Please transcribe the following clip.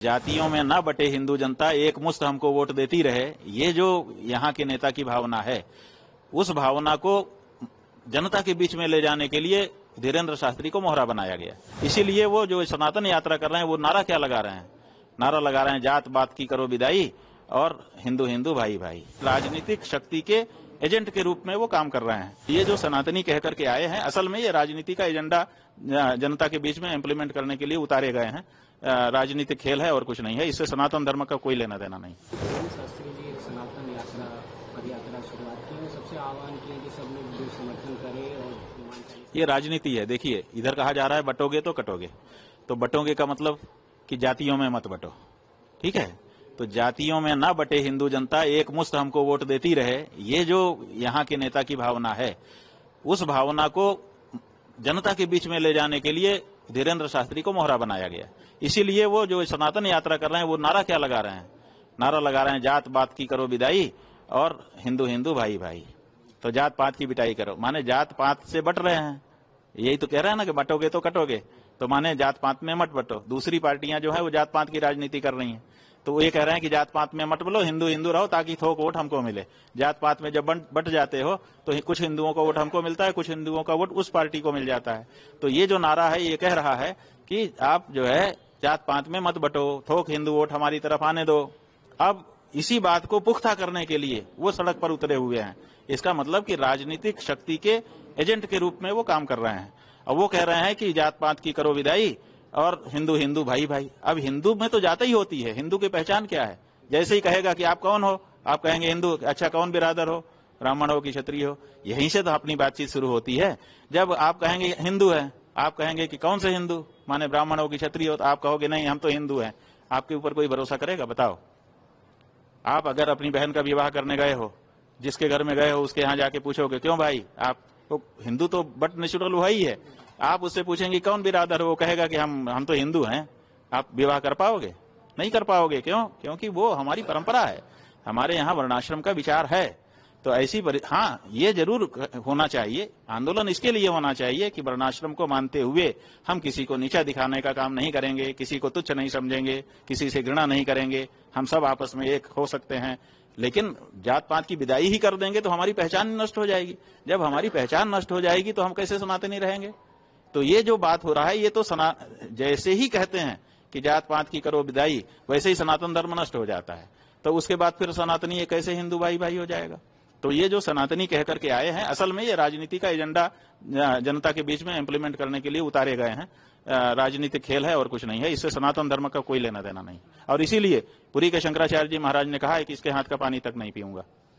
जातियों में न बटे हिंदू जनता एक मुश्त हमको वोट देती रहे, ये जो यहाँ के नेता की भावना है, उस भावना को जनता के बीच में ले जाने के लिए धीरेन्द्र शास्त्री को मोहरा बनाया गया। इसीलिए वो जो सनातन यात्रा कर रहे हैं, वो नारा क्या लगा रहे हैं? नारा लगा रहे हैं जात पात की करो विदाई और हिंदू हिंदू भाई भाई। राजनीतिक शक्ति के एजेंट के रूप में वो काम कर रहे हैं। ये जो सनातनी कह करके आए हैं, असल में ये राजनीति का एजेंडा जनता के बीच में इम्प्लीमेंट करने के लिए उतारे गए हैं। राजनीतिक खेल है और कुछ नहीं है। इससे सनातन धर्म का कोई लेना देना नहीं। शास्त्री जी एक सनातन यात्रा पद यात्रा शुरुआत की है, सबसे आह्वान किया कि सब लोग समर्थन करें और ये राजनीति है। देखिए, इधर कहा जा रहा है बटोगे तो कटोगे, तो बटोगे का मतलब कि जातियों में मत बटो, ठीक है? तो जातियों में न बटे हिंदू जनता एक मुश्त हमको वोट देती रहे, ये जो यहाँ के नेता की भावना है, उस भावना को जनता के बीच में ले जाने के लिए धीरेन्द्र शास्त्री को मोहरा बनाया गया। इसीलिए वो जो सनातन यात्रा कर रहे हैं, वो नारा क्या लगा रहे हैं? नारा लगा रहे हैं जात पात की करो विदाई और हिंदू हिंदू भाई भाई। तो जात पात की बिटाई करो, माने जात पात से बट रहे हैं। यही तो कह रहे हैं ना कि बटोगे तो कटोगे, तो माने जात पात में मत बटो। दूसरी पार्टियां जो है वो जात पात की राजनीति कर रही हैं, तो वो ये कह रहे हैं कि जात पात में मत बोलो, हिंदू हिंदू रहो ताकि थोक वोट हमको मिले। जात पात में जब बट जाते हो तो कुछ हिंदुओं का वोट हमको मिलता है, कुछ हिंदुओं का वोट उस पार्टी को मिल जाता है। तो ये जो नारा है, ये कह रहा है कि आप जो है जात पात में मत बटो, थोक हिंदू वोट हमारी तरफ आने दो। अब इसी बात को पुख्ता करने के लिए वो सड़क पर उतरे हुए हैं। इसका मतलब कि राजनीतिक शक्ति के एजेंट के रूप में वो काम कर रहे हैं। और वो कह रहे हैं कि जात पात की करो विदाई और हिंदू हिंदू भाई भाई। अब हिंदू में तो जाति ही होती है, हिंदू की पहचान क्या है? जैसे ही कहेगा कि आप कौन हो, आप कहेंगे हिंदू। अच्छा, कौन बिरादर हो? ब्राह्मण हो कि क्षत्रिय हो? यहीं से तो अपनी बातचीत शुरू होती है। जब आप कहेंगे हिंदू है, आप कहेंगे कि कौन से हिंदू, माने ब्राह्मण हो कि क्षत्रिय हो, तो आप कहोगे नहीं हम तो हिंदू हैं। आपके ऊपर कोई भरोसा करेगा? बताओ। आप अगर अपनी बहन का विवाह करने गए हो, जिसके घर में गए हो उसके यहाँ जाके पूछोगे क्यों भाई, आप तो हिंदू तो बट नेचुरल वही है। आप उससे पूछेंगे कौन बिरादर हो, वो कहेगा कि हम तो हिंदू हैं। आप विवाह कर पाओगे? नहीं कर पाओगे। क्यों? क्योंकि वो हमारी परंपरा है, हमारे यहाँ वर्णाश्रम का विचार है। तो ऐसी हाँ, ये जरूर होना चाहिए, आंदोलन इसके लिए होना चाहिए कि वर्णाश्रम को मानते हुए हम किसी को नीचा दिखाने का काम नहीं करेंगे, किसी को तुच्छ नहीं समझेंगे, किसी से घृणा नहीं करेंगे। हम सब आपस में एक हो सकते हैं, लेकिन जात पात की विदाई ही कर देंगे तो हमारी पहचान नष्ट हो जाएगी। जब हमारी पहचान नष्ट हो जाएगी तो हम कैसे सनातनी रहेंगे? तो ये जो बात हो रहा है, ये तो जैसे ही कहते हैं कि जात पात की करो विदाई, वैसे ही सनातन धर्म नष्ट हो जाता है। तो उसके बाद फिर सनातनी ये कैसे हिंदू भाई भाई हो जाएगा? तो ये जो सनातनी कह करके आए हैं, असल में ये राजनीति का एजेंडा जनता के बीच में इम्प्लीमेंट करने के लिए उतारे गए हैं। राजनीतिक खेल है और कुछ नहीं है। इससे सनातन धर्म का कोई लेना देना नहीं। और इसीलिए पुरी के शंकराचार्य जी महाराज ने कहा है कि इसके हाथ का पानी तक नहीं पीऊंगा।